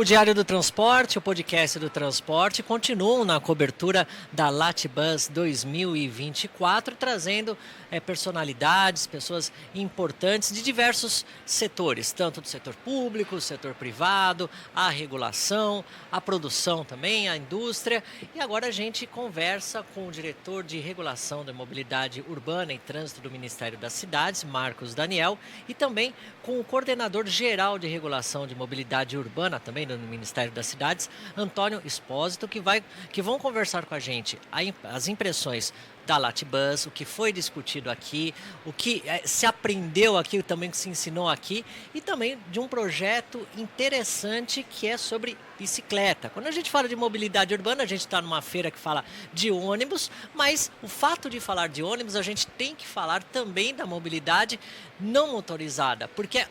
O Diário do Transporte, o podcast do transporte, continuam na cobertura da Latibus 2024, trazendo personalidades, pessoas importantes de diversos setores, tanto do setor público, setor privado, a regulação, a produção também, a indústria. E agora a gente conversa com o diretor de regulação da mobilidade urbana e trânsito do Ministério das Cidades, Marcos Daniel, e também com o coordenador geral de regulação de mobilidade urbana, também do Ministério das Cidades, Antônio Espósito, que vão conversar com a gente as impressões da Latibus, o que foi discutido aqui, o que se aprendeu aqui, também o que se ensinou aqui, e também de um projeto interessante que é sobre bicicleta. Quando a gente fala de mobilidade urbana, a gente está numa feira que fala de ônibus, mas o fato de falar de ônibus, a gente tem que falar também da mobilidade não motorizada, porque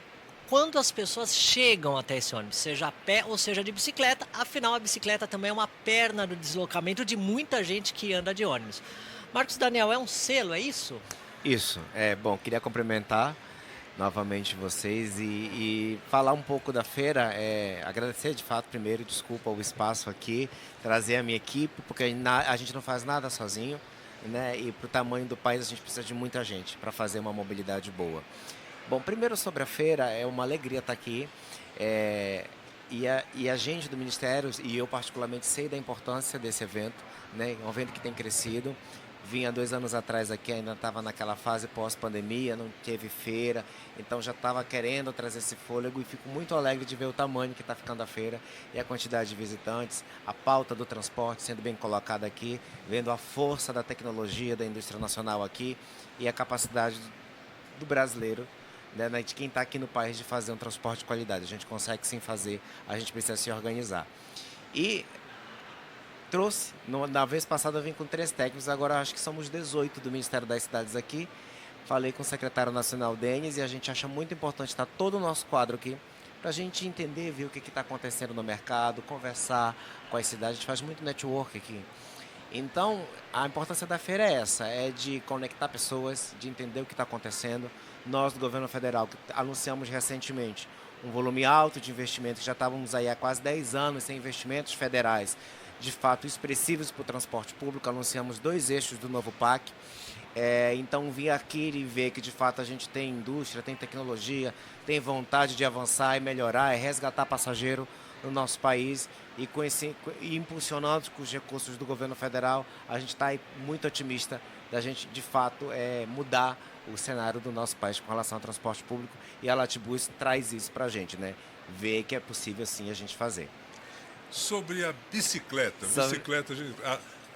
quando as pessoas chegam até esse ônibus, seja a pé ou seja de bicicleta, afinal a bicicleta também é uma perna do deslocamento de muita gente que anda de ônibus. Marcos Daniel, é um selo, é isso? Isso, bom, queria cumprimentar novamente vocês e falar um pouco da feira, agradecer de fato primeiro, desculpa o espaço aqui, trazer a minha equipe, porque a gente não faz nada sozinho, né? E para o tamanho do país a gente precisa de muita gente para fazer uma mobilidade boa. Bom, primeiro sobre a feira, é uma alegria estar aqui, e a gente do Ministério, e eu particularmente sei da importância desse evento, né? É um evento que tem crescido. Vinha 2 anos atrás aqui, ainda estava naquela fase pós-pandemia, não teve feira, então já estava querendo trazer esse fôlego e fico muito alegre de ver o tamanho que está ficando a feira e a quantidade de visitantes, a pauta do transporte sendo bem colocada aqui, vendo a força da tecnologia da indústria nacional aqui e a capacidade do brasileiro, né, de quem está aqui no país de fazer um transporte de qualidade. A gente consegue sim fazer, a gente precisa se organizar. E trouxe, na vez passada eu vim com 3 técnicos, agora acho que somos 18 do Ministério das Cidades aqui. Falei com o secretário nacional Denis e a gente acha muito importante estar todo o nosso quadro aqui para a gente entender, ver o que está acontecendo no mercado, conversar com as cidades. A gente faz muito network aqui. Então, a importância da feira é essa, é de conectar pessoas, de entender o que está acontecendo. Nós, do governo federal, que anunciamos recentemente um volume alto de investimentos, já estávamos aí há quase 10 anos sem investimentos federais, de fato expressivos para o transporte público, anunciamos 2 eixos do novo PAC. Então vir aqui e ver que de fato a gente tem indústria, tem tecnologia, tem vontade de avançar e melhorar, resgatar passageiro no nosso país e impulsionando com os recursos do governo federal, a gente está muito otimista da gente de fato mudar o cenário do nosso país com relação ao transporte público, e a Latibus traz isso para a gente, né? Ver que é possível sim a gente fazer. Sobre a bicicleta. Bicicleta,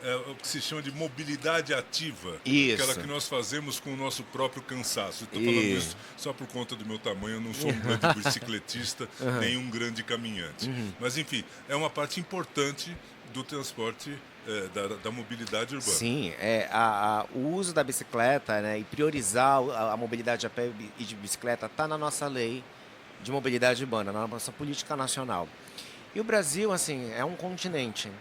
é o que se chama de mobilidade ativa. Isso. Aquela que nós fazemos com o nosso próprio cansaço. Estou falando isso só por conta do meu tamanho, eu não sou um grande bicicletista, nem um grande caminhante. Mas, enfim, é uma parte importante do transporte, da mobilidade urbana. Sim, o uso da bicicleta, né, e priorizar a mobilidade a pé e de bicicleta está na nossa lei de mobilidade urbana, na nossa política nacional. E o Brasil, assim, é um continente.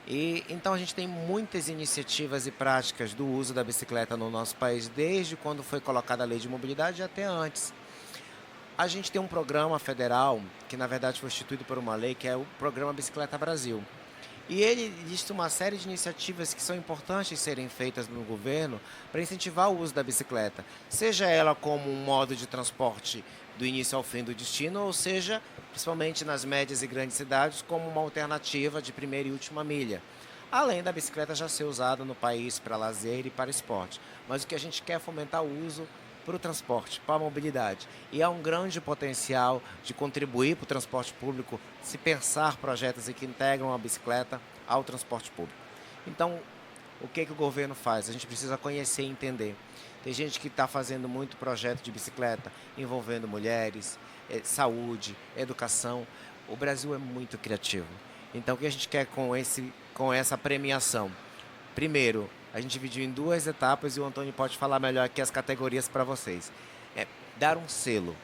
E então a gente tem muitas iniciativas e práticas do uso da bicicleta no nosso país, desde quando foi colocada a lei de mobilidade até antes. A gente tem um programa federal, que na verdade foi instituído por uma lei, que é o Programa Bicicleta Brasil. E ele lista uma série de iniciativas que são importantes serem feitas no governo para incentivar o uso da bicicleta, seja ela como um modo de transporte do início ao fim do destino, ou seja, principalmente nas médias e grandes cidades, como uma alternativa de primeira e última milha. Além da bicicleta já ser usada no país para lazer e para esporte. Mas o que a gente quer é fomentar o uso para o transporte, para a mobilidade. E há um grande potencial de contribuir para o transporte público se pensar projetos que integram a bicicleta ao transporte público. Então, o que o governo faz? A gente precisa conhecer e entender. Tem gente que está fazendo muito projeto de bicicleta envolvendo mulheres, saúde, educação. O Brasil é muito criativo. Então, o que a gente quer com essa premiação? Primeiro, a gente dividiu em 2 etapas e o Antônio pode falar melhor aqui as categorias para vocês. Dar um selo,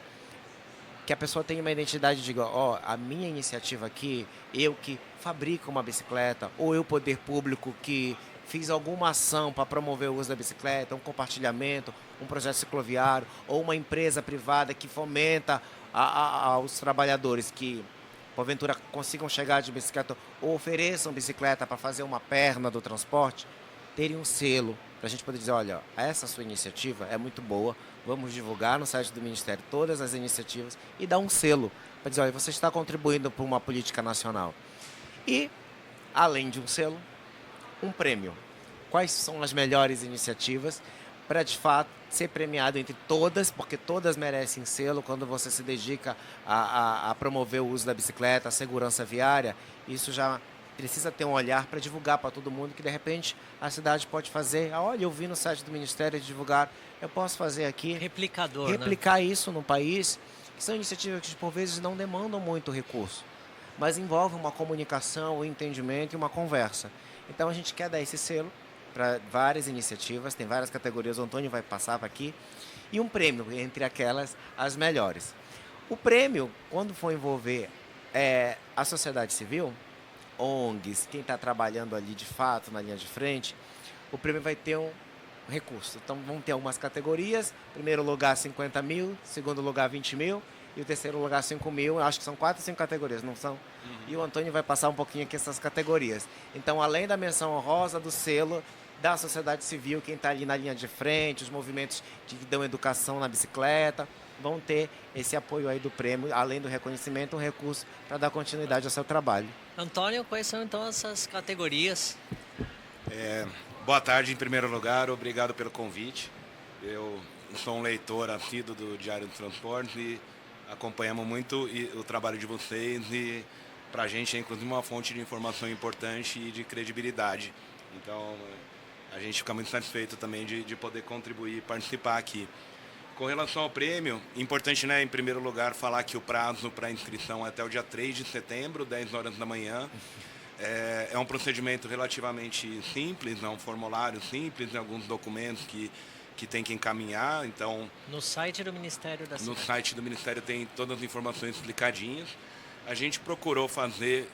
que a pessoa tenha uma identidade e diga, a minha iniciativa aqui, eu que fabrico uma bicicleta, ou eu, poder público, que fiz alguma ação para promover o uso da bicicleta, um compartilhamento, um projeto cicloviário, ou uma empresa privada que fomenta aos trabalhadores que porventura consigam chegar de bicicleta ou ofereçam bicicleta para fazer uma perna do transporte, terem um selo para a gente poder dizer, olha, essa sua iniciativa é muito boa, vamos divulgar no site do Ministério todas as iniciativas e dar um selo para dizer, olha, você está contribuindo para uma política nacional. E, além de um selo, um prêmio. Quais são as melhores iniciativas para, de fato, ser premiado entre todas, porque todas merecem selo quando você se dedica a promover o uso da bicicleta, a segurança viária. Isso já precisa ter um olhar para divulgar para todo mundo que, de repente, a cidade pode fazer. Olha, eu vi no site do Ministério divulgar, eu posso fazer aqui. Replicador, replicar isso no país. Que são iniciativas que, por vezes, não demandam muito recurso, mas envolvem uma comunicação, um entendimento e uma conversa. Então, a gente quer dar esse selo para várias iniciativas, tem várias categorias, o Antônio vai passar aqui, e um prêmio, entre aquelas, as melhores. O prêmio, quando for envolver a sociedade civil, ONGs, quem está trabalhando ali de fato na linha de frente, o prêmio vai ter um recurso. Então, vão ter algumas categorias, primeiro lugar 50 mil, segundo lugar 20 mil, e o terceiro lugar 5 mil, acho que são 4 ou 5 categorias, não são? E o Antônio vai passar um pouquinho aqui essas categorias. Então, além da menção honrosa, do selo, da sociedade civil, quem está ali na linha de frente, os movimentos que dão educação na bicicleta, vão ter esse apoio aí do prêmio, além do reconhecimento, um recurso para dar continuidade ao seu trabalho. Antônio, quais são então essas categorias? Boa tarde, em primeiro lugar, obrigado pelo convite. Eu sou um leitor assíduo do Diário do Transporte e acompanhamos muito o trabalho de vocês e para a gente é inclusive uma fonte de informação importante e de credibilidade. Então, a gente fica muito satisfeito também de poder contribuir e participar aqui. Com relação ao prêmio, importante, né, em primeiro lugar, falar que o prazo para inscrição é até o dia 3 de setembro, 10 horas da manhã. É um procedimento relativamente simples, é um formulário simples, alguns documentos que tem que encaminhar. Então, no site do Ministério da Cidade. No site do Ministério tem todas as informações explicadinhas. A gente procurou fazer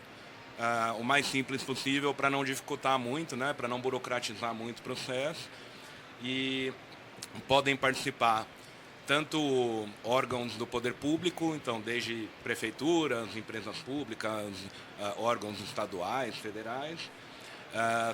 o mais simples possível para não dificultar muito, né, para não burocratizar muito o processo. E podem participar tanto órgãos do poder público, então desde prefeituras, empresas públicas, órgãos estaduais, federais,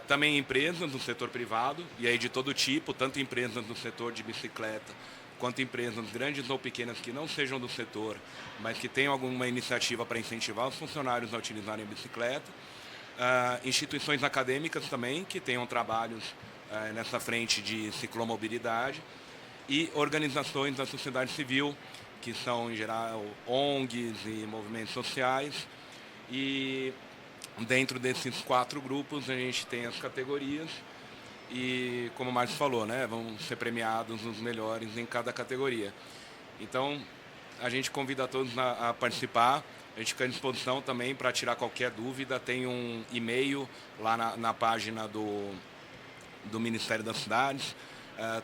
também empresas do setor privado, e aí de todo tipo, tanto empresas do setor de bicicleta, quanto empresas grandes ou pequenas que não sejam do setor, mas que tenham alguma iniciativa para incentivar os funcionários a utilizarem a bicicleta, instituições acadêmicas também, que tenham trabalhos nessa frente de ciclomobilidade, e organizações da sociedade civil, que são, em geral, ONGs e movimentos sociais. E dentro desses 4 grupos, a gente tem as categorias e, como o Márcio falou, né, vão ser premiados os melhores em cada categoria. Então, a gente convida todos a participar. A gente fica à disposição também para tirar qualquer dúvida. Tem um e-mail lá na página do Ministério das Cidades.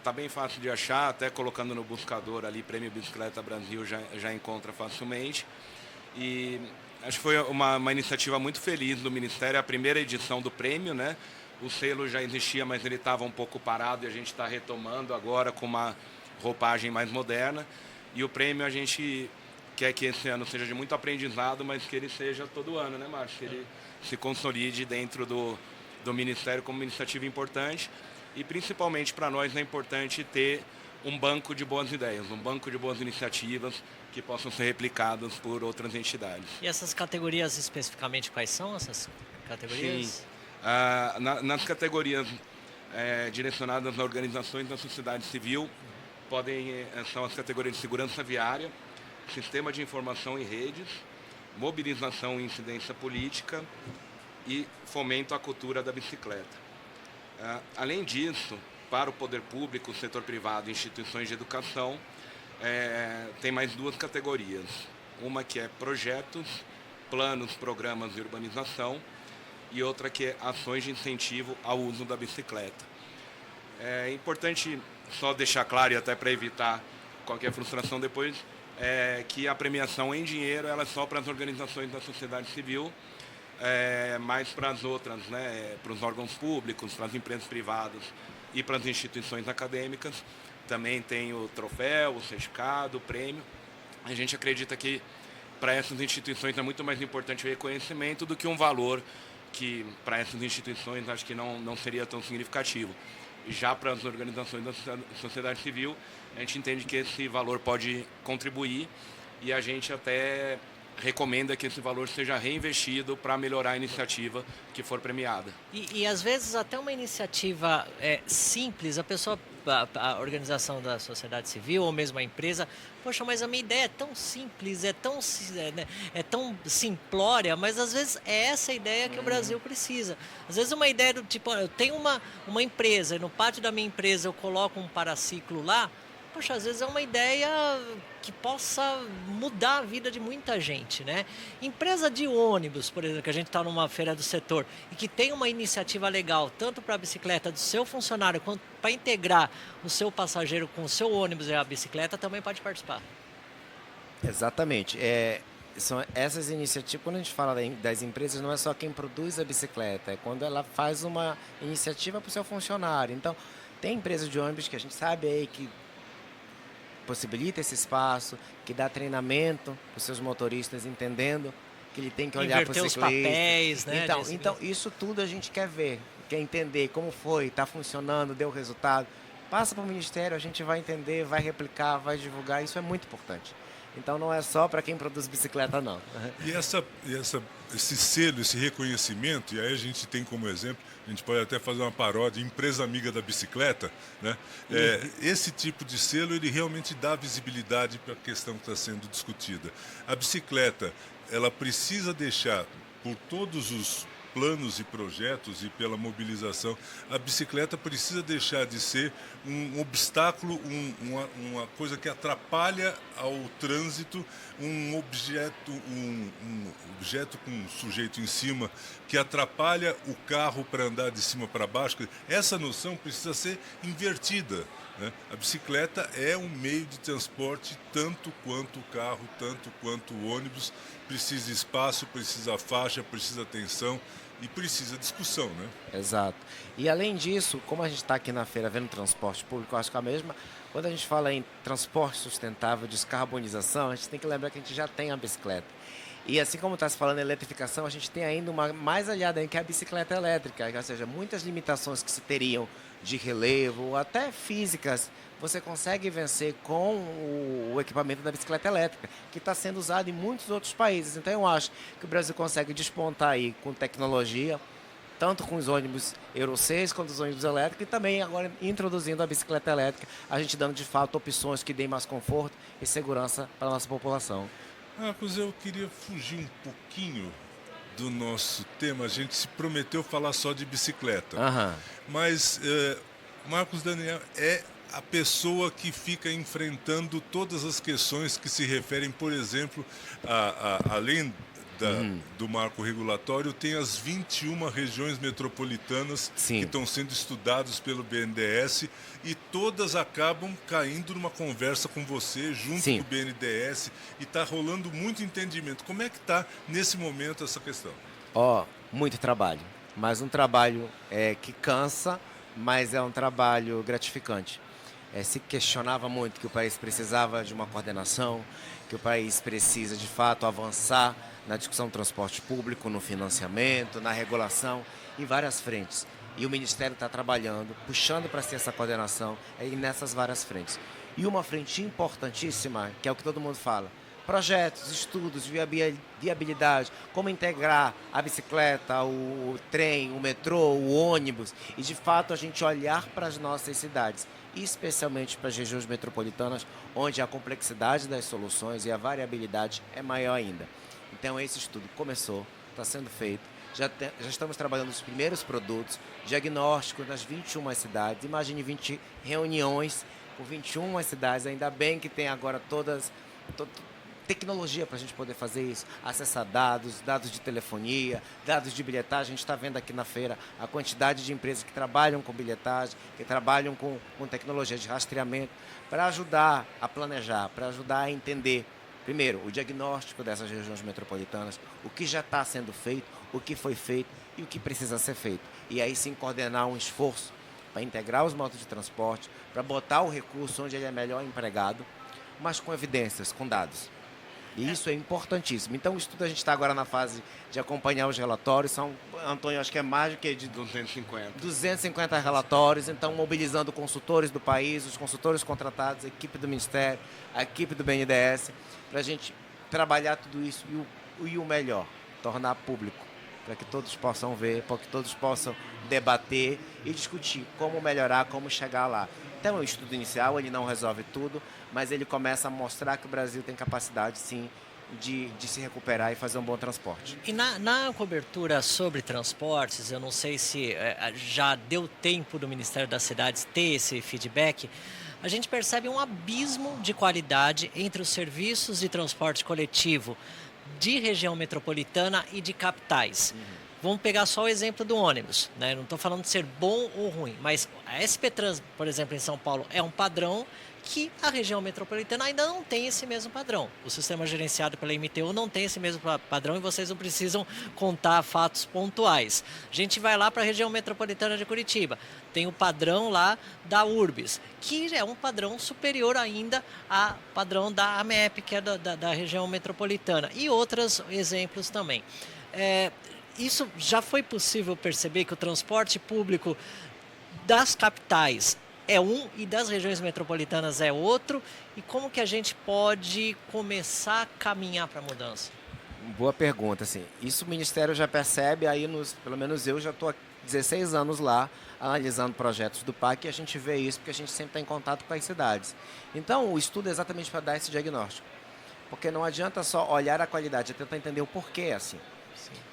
Tá bem fácil de achar, até colocando no buscador ali, Prêmio Bicicleta Brasil, já encontra facilmente. E acho que foi uma iniciativa muito feliz do Ministério, a primeira edição do prêmio, né? O selo já existia, mas ele estava um pouco parado e a gente está retomando agora com uma roupagem mais moderna. E o prêmio a gente quer que esse ano seja de muito aprendizado, mas que ele seja todo ano, né, Márcio? Que ele se consolide dentro do Ministério como uma iniciativa importante. E principalmente para nós é importante ter um banco de boas ideias, um banco de boas iniciativas que possam ser replicadas por outras entidades. E essas categorias especificamente, quais são essas categorias? Sim. Nas categorias direcionadas a organizações da sociedade civil, são as categorias de segurança viária, sistema de informação e redes, mobilização e incidência política e fomento à cultura da bicicleta. Além disso, para o poder público, o setor privado e instituições de educação, tem mais 2 categorias. Uma que é projetos, planos, programas de urbanização e outra que é ações de incentivo ao uso da bicicleta. É importante só deixar claro, e até para evitar qualquer frustração depois, que a premiação em dinheiro ela é só para as organizações da sociedade civil, mais para as outras, né, para os órgãos públicos, para as empresas privadas e para as instituições acadêmicas. Também tem o troféu, o certificado, o prêmio. A gente acredita que para essas instituições é muito mais importante o reconhecimento do que um valor que para essas instituições acho que não seria tão significativo. Já para as organizações da sociedade civil, a gente entende que esse valor pode contribuir e a gente até recomenda que esse valor seja reinvestido para melhorar a iniciativa que for premiada. E às vezes até uma iniciativa simples, a organização da sociedade civil ou mesmo a empresa, poxa, mas a minha ideia é tão simples, é tão simplória, mas às vezes é essa ideia que o Brasil precisa. Às vezes uma ideia do tipo, eu tenho uma empresa e no pátio da minha empresa eu coloco um paraciclo lá, poxa, às vezes é uma ideia que possa mudar a vida de muita gente, né? Empresa de ônibus, por exemplo, que a gente está numa feira do setor e que tem uma iniciativa legal, tanto para a bicicleta do seu funcionário, quanto para integrar o seu passageiro com o seu ônibus e a bicicleta, também pode participar. Exatamente. São essas iniciativas, quando a gente fala das empresas, não é só quem produz a bicicleta, é quando ela faz uma iniciativa para o seu funcionário. Então, tem empresas de ônibus que a gente sabe aí que possibilita esse espaço, que dá treinamento para os seus motoristas, entendendo que ele tem que olhar para o ciclista. Inverter os papéis, né? Então, isso tudo a gente quer ver, quer entender como foi, está funcionando, deu resultado. Passa para o Ministério, a gente vai entender, vai replicar, vai divulgar, isso é muito importante. Então não é só para quem produz bicicleta, não. E esse selo, esse reconhecimento, e aí a gente tem como exemplo, a gente pode até fazer uma paródia, empresa amiga da bicicleta, né? Esse tipo de selo, ele realmente dá visibilidade para a questão que está sendo discutida. A bicicleta, ela precisa deixar, por todos os planos e projetos e pela mobilização, a bicicleta precisa deixar de ser um obstáculo, uma coisa que atrapalha ao trânsito, um objeto com um sujeito em cima que atrapalha o carro para andar de cima para baixo. Essa noção precisa ser invertida, né? A bicicleta é um meio de transporte tanto quanto o carro, tanto quanto o ônibus. Precisa espaço, precisa faixa, precisa atenção e precisa discussão, né? Exato. E além disso, como a gente está aqui na feira vendo transporte público, eu acho que a mesma, quando a gente fala em transporte sustentável, descarbonização, a gente tem que lembrar que a gente já tem a bicicleta. E assim como está se falando em eletrificação, a gente tem ainda uma mais aliada, que é a bicicleta elétrica, ou seja, muitas limitações que se teriam de relevo, até físicas, você consegue vencer com o equipamento da bicicleta elétrica, que está sendo usado em muitos outros países. Então eu acho que o Brasil consegue despontar aí com tecnologia, tanto com os ônibus Euro 6 quanto os ônibus elétricos, e também agora introduzindo a bicicleta elétrica, a gente dando de fato opções que deem mais conforto e segurança para a nossa população. Marcos, eu queria fugir um pouquinho do nosso tema. A gente se prometeu falar só de bicicleta, mas Marcos Daniel é a pessoa que fica enfrentando todas as questões que se referem, por exemplo, além do marco regulatório, tem as 21 regiões metropolitanas que estão sendo estudadas pelo BNDES e todas acabam caindo numa conversa com você, junto com o BNDES, e está rolando muito entendimento. Como é que está, nesse momento, essa questão? Muito trabalho, mas um trabalho que cansa, mas é um trabalho gratificante. Se questionava muito que o país precisava de uma coordenação, que o país precisa, de fato, avançar na discussão do transporte público, no financiamento, na regulação, em várias frentes. E o Ministério está trabalhando, puxando para si essa coordenação nessas várias frentes. E uma frente importantíssima, que é o que todo mundo fala, projetos, estudos, viabilidade, como integrar a bicicleta, o trem, o metrô, o ônibus, e de fato a gente olhar para as nossas cidades, especialmente para as regiões metropolitanas, onde a complexidade das soluções e a variabilidade é maior ainda. Então esse estudo começou, está sendo feito, já estamos trabalhando os primeiros produtos, diagnóstico nas 21 cidades, imagine 20 reuniões com 21 cidades, ainda bem que tem agora tecnologia para a gente poder fazer isso, acessar dados de telefonia, dados de bilhetagem. A gente está vendo aqui na feira a quantidade de empresas que trabalham com bilhetagem, que trabalham com tecnologia de rastreamento, para ajudar a planejar, para ajudar a entender, primeiro, o diagnóstico dessas regiões metropolitanas, o que já está sendo feito, o que foi feito e o que precisa ser feito. E aí sim coordenar um esforço para integrar os modos de transporte, para botar o recurso onde ele é melhor empregado, mas com evidências, com dados. E isso é importantíssimo. Então, o estudo, a gente está agora na fase de acompanhar os relatórios. São, Antônio, acho que é mais do que de 250 relatórios. Então, mobilizando consultores do país, os consultores contratados, a equipe do Ministério, a equipe do BNDES, para a gente trabalhar tudo isso e o melhor, tornar público, para que todos possam ver, para que todos possam debater e discutir como melhorar, como chegar lá. Então, o estudo inicial, ele não resolve tudo, mas ele começa a mostrar que o Brasil tem capacidade, sim, de se recuperar e fazer um bom transporte. E na cobertura sobre transportes, eu não sei se já deu tempo do Ministério das Cidades ter esse feedback, a gente percebe um abismo de qualidade entre os serviços de transporte coletivo de região metropolitana e de capitais. Vamos pegar só o exemplo do ônibus, né? Não estou falando de ser bom ou ruim, mas a SP Trans, por exemplo, em São Paulo, é um padrão que a região metropolitana ainda não tem esse mesmo padrão. O sistema gerenciado pela MTU não tem esse mesmo padrão e vocês não precisam contar fatos pontuais. A gente vai lá para a região metropolitana de Curitiba, tem o padrão lá da Urbis, que é um padrão superior ainda ao padrão da AMEP, que é da região metropolitana, e outros exemplos também. Isso já foi possível perceber que o transporte público das capitais é um e das regiões metropolitanas é outro? E como que a gente pode começar a caminhar para a mudança? Boa pergunta, assim. Isso o Ministério já percebe, aí pelo menos eu já estou há 16 anos lá, analisando projetos do PAC, e a gente vê isso porque a gente sempre está em contato com as cidades. Então, o estudo é exatamente para dar esse diagnóstico. Porque não adianta só olhar a qualidade, é tentar entender o porquê assim.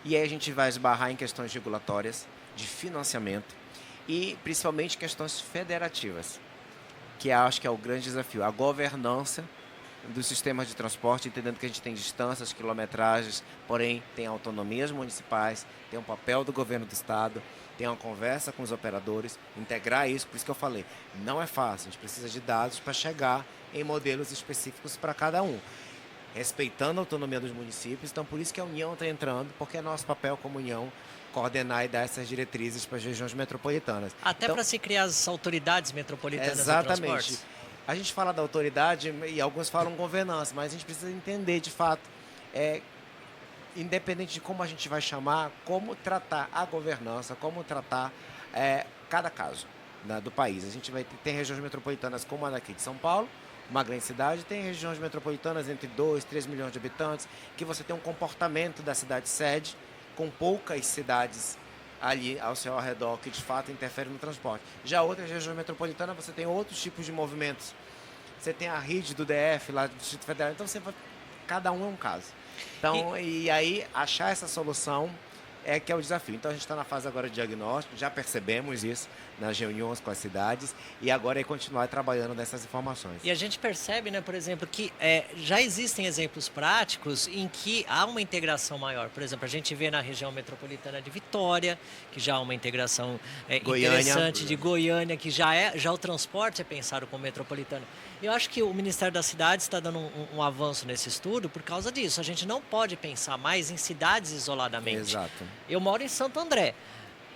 E aí a gente vai esbarrar em questões regulatórias, de financiamento e principalmente questões federativas, que acho que é o grande desafio, a governança dos sistemas de transporte, entendendo que a gente tem distâncias, quilometragens, porém tem autonomias municipais, tem um papel do governo do estado, tem uma conversa com os operadores, integrar isso, por isso que eu falei, não é fácil, a gente precisa de dados para chegar em modelos específicos para cada um, respeitando a autonomia dos municípios. Então, por isso que a União está entrando, porque é nosso papel como União coordenar e dar essas diretrizes para as regiões metropolitanas. Até para se criar as autoridades metropolitanas exatamente. de transportes. A gente fala da autoridade e alguns falam governança, mas a gente precisa entender, de fato, independente de como a gente vai chamar, como tratar a governança, como tratar cada caso, né, do país. A gente tem regiões metropolitanas como a daqui de São Paulo, uma grande cidade, tem regiões metropolitanas entre 2, 3 milhões de habitantes, que você tem um comportamento da cidade sede, com poucas cidades ali ao seu redor que de fato interferem no transporte. Já outras regiões metropolitanas você tem outros tipos de movimentos. Você tem a rede do DF lá do Distrito Federal, então cada um é um caso. Então, e aí achar essa solução é que é o desafio. Então a gente está na fase agora de diagnóstico, já percebemos isso nas reuniões com as cidades e agora é continuar trabalhando nessas informações. E a gente percebe, né, por exemplo, que já existem exemplos práticos em que há uma integração maior. Por exemplo, a gente vê na região metropolitana de Vitória, que já há uma integração interessante, de Goiânia, que já o transporte é pensado como metropolitano. Eu acho que o Ministério das Cidades está dando um avanço nesse estudo por causa disso. A gente não pode pensar mais em cidades isoladamente. Exato. Eu moro em Santo André.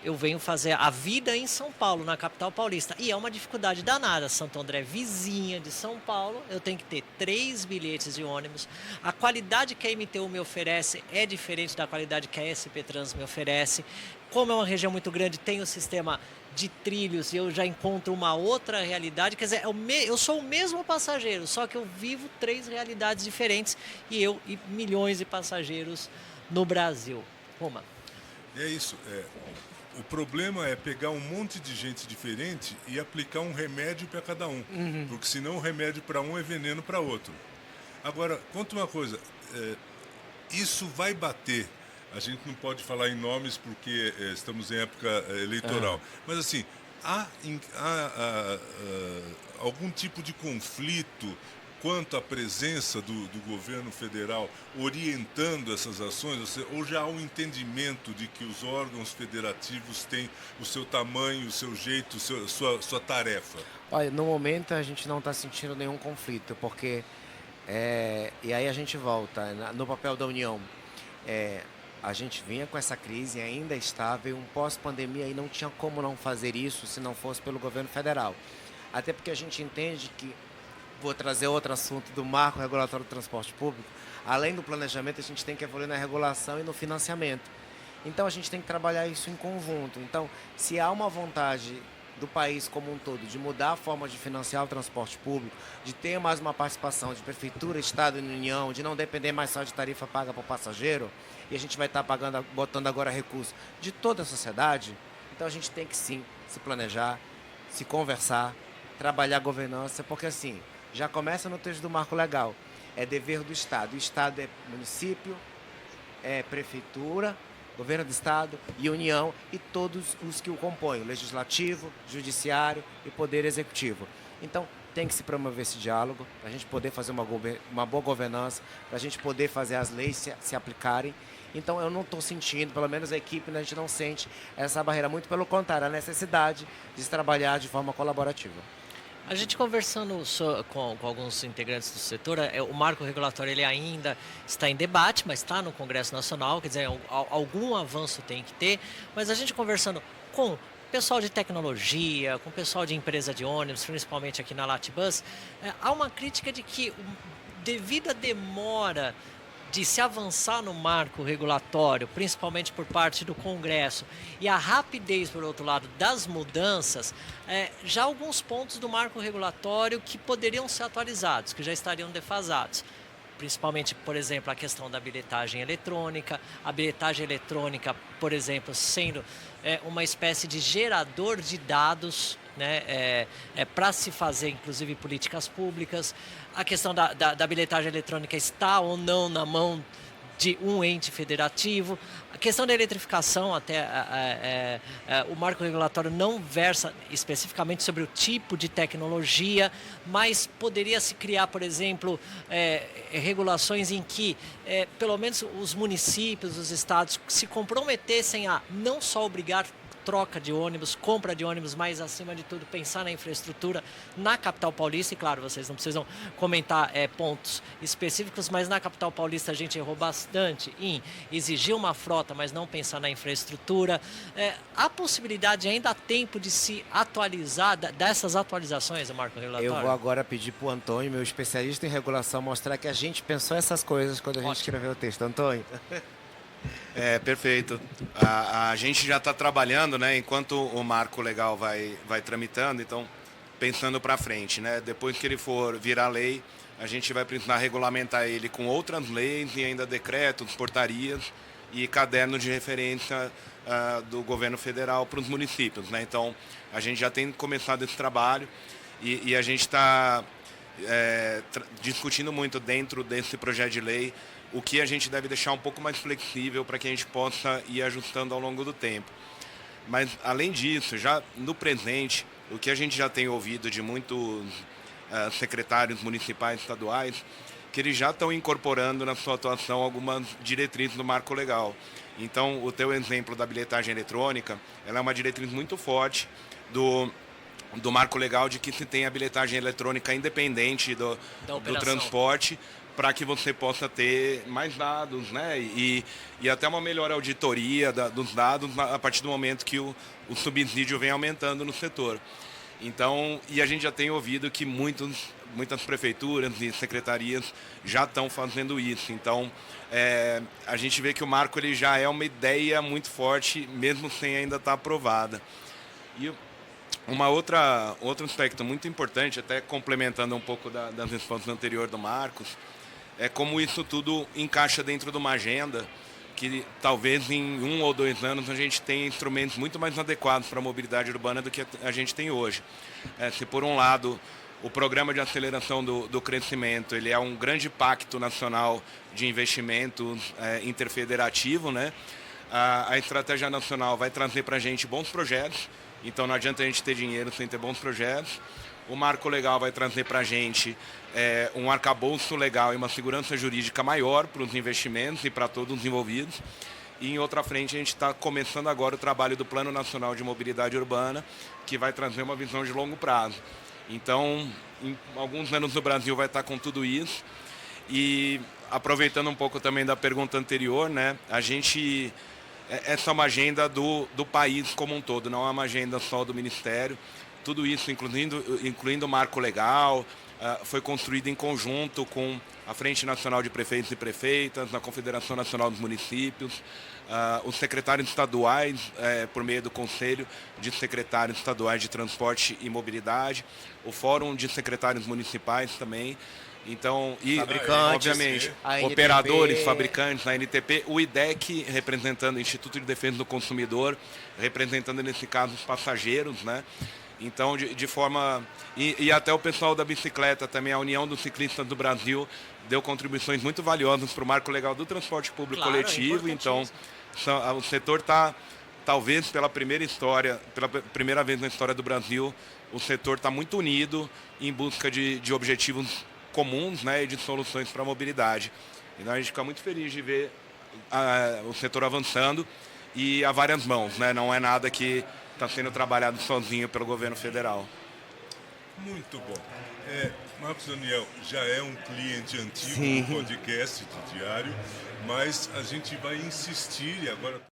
Eu venho fazer a vida em São Paulo, na capital paulista. E é uma dificuldade danada. Santo André, vizinha de São Paulo, eu tenho que ter 3 bilhetes de ônibus. A qualidade que a MTU me oferece é diferente da qualidade que a SP Trans me oferece. Como é uma região muito grande, tem o sistema de trilhos e eu já encontro uma outra realidade. Quer dizer, eu sou o mesmo passageiro, só que eu vivo 3 realidades diferentes e milhões de passageiros no Brasil. Roma. É isso. O problema é pegar um monte de gente diferente e aplicar um remédio para cada um. Porque senão o remédio para um é veneno para outro. Agora, conta uma coisa. Isso vai bater. A gente não pode falar em nomes porque estamos em época eleitoral. Mas assim, há algum tipo de conflito quanto à presença do governo federal orientando essas ações, ou já há um entendimento de que os órgãos federativos têm o seu tamanho, o seu jeito, sua tarefa? Olha, no momento a gente não está sentindo nenhum conflito, porque, e aí a gente volta, no papel da União, a gente vinha com essa crise ainda estável, um pós-pandemia e não tinha como não fazer isso se não fosse pelo governo federal. Até porque a gente entende que vou trazer outro assunto do marco regulatório do transporte público. Além do planejamento, a gente tem que evoluir na regulação e no financiamento. Então, a gente tem que trabalhar isso em conjunto. Então, se há uma vontade do país como um todo de mudar a forma de financiar o transporte público, de ter mais uma participação de prefeitura, estado e União, de não depender mais só de tarifa paga para o passageiro, e a gente vai estar botando agora recursos de toda a sociedade, então a gente tem que sim se planejar, se conversar, trabalhar a governança, porque assim, já começa no texto do marco legal, é dever do Estado. O Estado é município, é prefeitura, governo do Estado e União e todos os que o compõem, o Legislativo, Judiciário e Poder Executivo. Então, tem que se promover esse diálogo para a gente poder fazer uma boa governança, para a gente poder fazer as leis se aplicarem. Então, eu não estou sentindo, pelo menos a equipe, a gente não sente essa barreira. Muito pelo contrário, a necessidade de se trabalhar de forma colaborativa. A gente conversando com alguns integrantes do setor, o marco regulatório ele ainda está em debate, mas está no Congresso Nacional, quer dizer, algum avanço tem que ter, mas a gente conversando com pessoal de tecnologia, com pessoal de empresa de ônibus, principalmente aqui na Latibus, há uma crítica de que devido à demora de se avançar no marco regulatório, principalmente por parte do Congresso, e a rapidez, por outro lado, das mudanças, já alguns pontos do marco regulatório que poderiam ser atualizados, que já estariam defasados. Principalmente, por exemplo, a questão da bilhetagem eletrônica. A bilhetagem eletrônica, por exemplo, sendo uma espécie de gerador de dados, né, para se fazer, inclusive, políticas públicas. A questão da bilhetagem eletrônica está ou não na mão de um ente federativo. A questão da eletrificação, até o marco regulatório não versa especificamente sobre o tipo de tecnologia, mas poderia se criar, por exemplo, regulações em que, pelo menos os municípios, os estados, se comprometessem a não só obrigar troca de ônibus, compra de ônibus, mas acima de tudo pensar na infraestrutura na capital paulista. E claro, vocês não precisam comentar pontos específicos, mas na capital paulista a gente errou bastante em exigir uma frota, mas não pensar na infraestrutura. Há possibilidade, ainda há tempo de se atualizar, dessas atualizações do marco regulatório? Eu vou agora pedir para o Antônio, meu especialista em regulação, mostrar que a gente pensou essas coisas quando a gente escreveu o texto. Antônio? Perfeito. A gente já está trabalhando, né, enquanto o marco legal vai tramitando, então pensando para frente, né, depois que ele for virar lei, a gente vai precisar regulamentar ele com outras leis e ainda decretos, portarias e caderno de referência do governo federal para os municípios, né? Então a gente já tem começado esse trabalho e a gente está discutindo muito dentro desse projeto de lei o que a gente deve deixar um pouco mais flexível para que a gente possa ir ajustando ao longo do tempo. Mas, além disso, já no presente, o que a gente já tem ouvido de muitos secretários municipais e estaduais, que eles já estão incorporando na sua atuação algumas diretrizes do marco legal. Então, o teu exemplo da bilhetagem eletrônica, ela é uma diretriz muito forte do marco legal de que se tem a bilhetagem eletrônica independente do transporte, para que você possa ter mais dados, né? E até uma melhor auditoria dos dados a partir do momento que o subsídio vem aumentando no setor. Então, e a gente já tem ouvido que muitas prefeituras e secretarias já estão fazendo isso. Então, a gente vê que o marco ele já é uma ideia muito forte, mesmo sem ainda estar aprovada. E outro aspecto muito importante, até complementando um pouco das respostas anteriores do Marcos, é como isso tudo encaixa dentro de uma agenda que talvez em 1 ou 2 anos a gente tenha instrumentos muito mais adequados para a mobilidade urbana do que a gente tem hoje. Se por um lado o programa de aceleração do crescimento ele é um grande pacto nacional de investimentos interfederativo, né? A estratégia nacional vai trazer para a gente bons projetos, então não adianta a gente ter dinheiro sem ter bons projetos. O marco legal vai trazer para a gente um arcabouço legal e uma segurança jurídica maior para os investimentos e para todos os envolvidos. E em outra frente a gente está começando agora o trabalho do Plano Nacional de Mobilidade Urbana, que vai trazer uma visão de longo prazo. Então, em alguns anos no Brasil vai estar com tudo isso. E aproveitando um pouco também da pergunta anterior, né, essa é uma agenda do país como um todo, não é uma agenda só do Ministério. Tudo isso, incluindo o marco legal, foi construída em conjunto com a Frente Nacional de Prefeitos e Prefeitas, a Confederação Nacional dos Municípios, os secretários estaduais, por meio do Conselho de Secretários Estaduais de Transporte e Mobilidade, o Fórum de Secretários Municipais também. Então, e Fabricantes, obviamente, a NTP. operadores, fabricantes, a NTP, o IDEC, representando o Instituto de Defesa do Consumidor, representando, nesse caso, os passageiros, né? Então, de forma... E até o pessoal da bicicleta também, a União dos Ciclistas do Brasil, deu contribuições muito valiosas para o marco legal do transporte público coletivo. Então, o setor está, talvez pela primeira vez na história do Brasil, o setor está muito unido em busca de objetivos comuns, né, e de soluções para a mobilidade. Então, a gente fica muito feliz de ver o setor avançando e a várias mãos, né? Não é nada que está sendo trabalhado sozinho pelo governo federal. Muito bom. Marcos Daniel já é um cliente antigo Sim. do podcast de diário, mas a gente vai insistir e agora